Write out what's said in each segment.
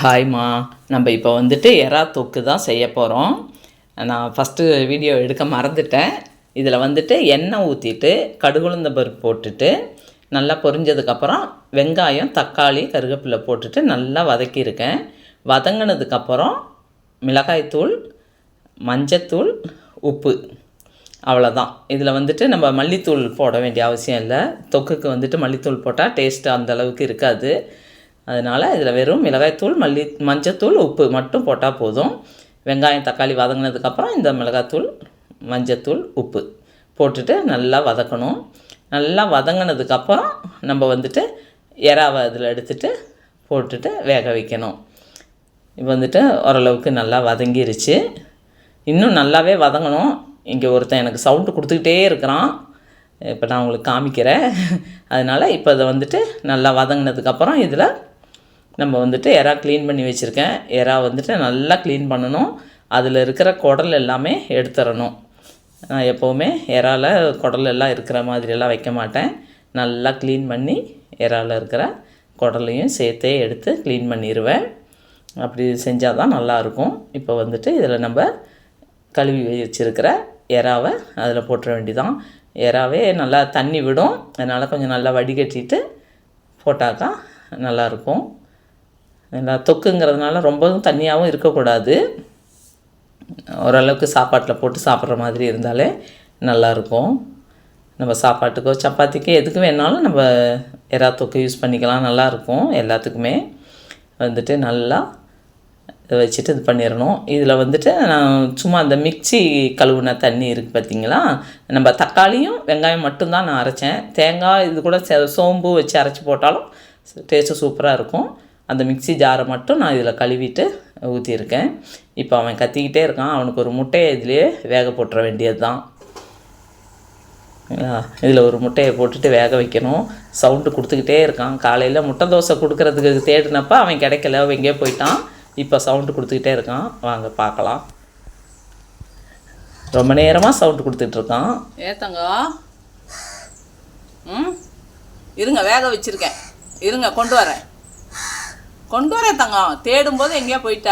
ஹாய்மா. நம்ம இப்போ வந்துட்டு எறா தொக்கு தான் செய்ய போகிறோம். நான் ஃபஸ்ட்டு வீடியோ எடுக்க மறந்துட்டேன். இதில் வந்துட்டு எண்ணெய் ஊற்றிட்டு கடுகுளுந்த பருப்பு போட்டுட்டு நல்லா பொரிஞ்சதுக்கப்புறம் வெங்காயம், தக்காளி, கருவேப்பிலை போட்டுட்டு நல்லா வதக்கியிருக்கேன். வதங்கினதுக்கப்புறம் மிளகாய்த்தூள், மஞ்சத்தூள், உப்பு, அவ்வளோதான். இதில் வந்துட்டு நம்ம மல்லித்தூள் போட வேண்டிய அவசியம் இல்லை. தொக்குக்கு வந்துட்டு மல்லித்தூள் போட்டால் டேஸ்ட்டு அந்தளவுக்கு இருக்காது. அதனால் இதில் வெறும் மிளகாய்த்தூள், மஞ்சத்தூள், உப்பு மட்டும் போட்டால் போதும். வெங்காயம், தக்காளி வதங்கினதுக்கப்புறம் இந்த மிளகாய்த்தூள், மஞ்சத்தூள், உப்பு போட்டுட்டு நல்லா வதக்கணும். நல்லா வதங்கினதுக்கப்புறம் நம்ம வந்துட்டு எறாவை அதில் எடுத்துகிட்டு போட்டுட்டு வேக வைக்கணும். இப்போ வந்துட்டு ஓரளவுக்கு நல்லா வதங்கிருச்சு. இன்னும் நல்லாவே வதங்கணும். இங்கே ஒருத்தன் எனக்கு சவுண்டு கொடுத்துக்கிட்டே இருக்கிறான். இப்போ நான் உங்களுக்கு காமிக்கிறேன். அதனால் இப்போ அதை வந்துட்டு நல்லா வதங்கினதுக்கப்புறம் இதில் நம்ம வந்துட்டு எறா க்ளீன் பண்ணி வச்சுருக்கேன். எறா வந்துட்டு நல்லா க்ளீன் பண்ணணும். அதில் இருக்கிற குடல் எல்லாமே எடுத்துடணும். நான் எப்போவுமே எறாவில் குடல் எல்லாம் இருக்கிற மாதிரியெல்லாம் வைக்க மாட்டேன். நல்லா க்ளீன் பண்ணி எறாவில் இருக்கிற குடலையும் சேர்த்தே எடுத்து க்ளீன் பண்ணிடுவேன். அப்படி செஞ்சால் தான் நல்லாயிருக்கும். இப்போ வந்துட்டு இதில் நம்ம கழுவி வச்சுருக்கிற எறாவை அதில் போட்டுற வேண்டிதான். எறாவே நல்லா தண்ணி விடும். அதனால் கொஞ்சம் நல்லா வடிகட்டிட்டு போட்டாக்கா நல்லாயிருக்கும். நல்லா தொக்குங்கிறதுனால ரொம்பவும் தண்ணியாகவும் இருக்கக்கூடாது. ஓரளவுக்கு சாப்பாட்டில் போட்டு சாப்பிட்ற மாதிரி இருந்தாலே நல்லாயிருக்கும். நம்ம சாப்பாட்டுக்கோ சப்பாத்திக்கோ எதுக்கு வேணாலும் நம்ம எறா தொக்கு யூஸ் பண்ணிக்கலாம். நல்லாயிருக்கும். எல்லாத்துக்குமே வந்துட்டு நல்லா இதை வச்சுட்டு இது பண்ணிடணும். இதில் வந்துட்டு நான் சும்மா அந்த மிக்ஸி கழுவுன தண்ணி இருக்குது பார்த்திங்களா, நம்ம தக்காளியும் வெங்காயம் மட்டும்தான் நான் அரைச்சேன். தேங்காய் இது கூட சோம்பு வச்சு அரைச்சி போட்டாலும் டேஸ்ட்டு சூப்பராக இருக்கும். அந்த மிக்ஸி ஜாரை மட்டும் நான் இதில் கழுவிட்டு ஊற்றியிருக்கேன். இப்போ அவன் கத்திக்கிட்டே இருக்கான். அவனுக்கு ஒரு முட்டையை இதிலே வேக போட்டுற வேண்டியது தான். இதில் ஒரு முட்டையை போட்டுட்டு வேக வைக்கணும். சவுண்டு கொடுத்துக்கிட்டே இருக்கான். காலையில் முட்டை தோசை கொடுக்குறதுக்கு தேடினப்போ அவன் கிடைக்கல, அவன் எங்கேயோ போயிட்டான். இப்போ சவுண்டு கொடுத்துக்கிட்டே இருக்கான். வாங்க பார்க்கலாம். ரொம்ப நேரமாக சவுண்டு கொடுத்துட்ருக்கான். ஏத்தங்க இருங்க, வேக வச்சுருக்கேன். இருங்க, கொண்டு வரேன் தங்கம். தேடும்போது எங்கேயா போயிட்ட.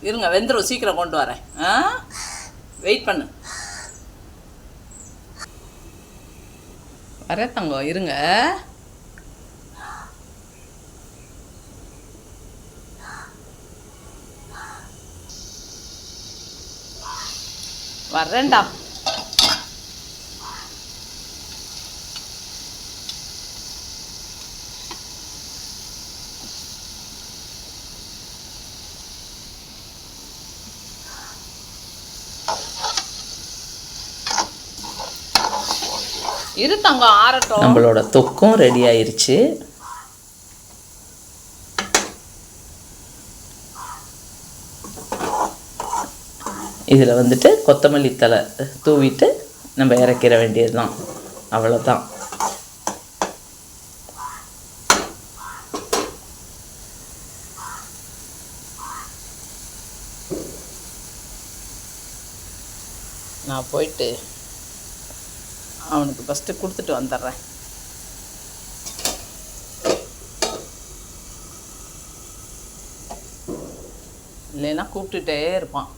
இருங்க, வெந்துடும், சீக்கிரம் கொண்டு வரேன். வெயிட் பண்ணு. வரேன் தங்கம், இருங்க. வர்றேன்டா. இரு தங்கம், ஆறட்டும். நம்மளோட தொக்கும் ரெடி ஆயிருச்சு. இதில் வந்துட்டு கொத்தமல்லி தழை தூவிட்டு நம்ம இறக்கிற வேண்டியது தான். அவ்வளோதான். நான் போயிட்டு அவனுக்கு ஃபஸ்ட்டு கொடுத்துட்டு வந்துடுறேன். இல்லைன்னா கூப்பிட்டுட்டே இருப்பான்.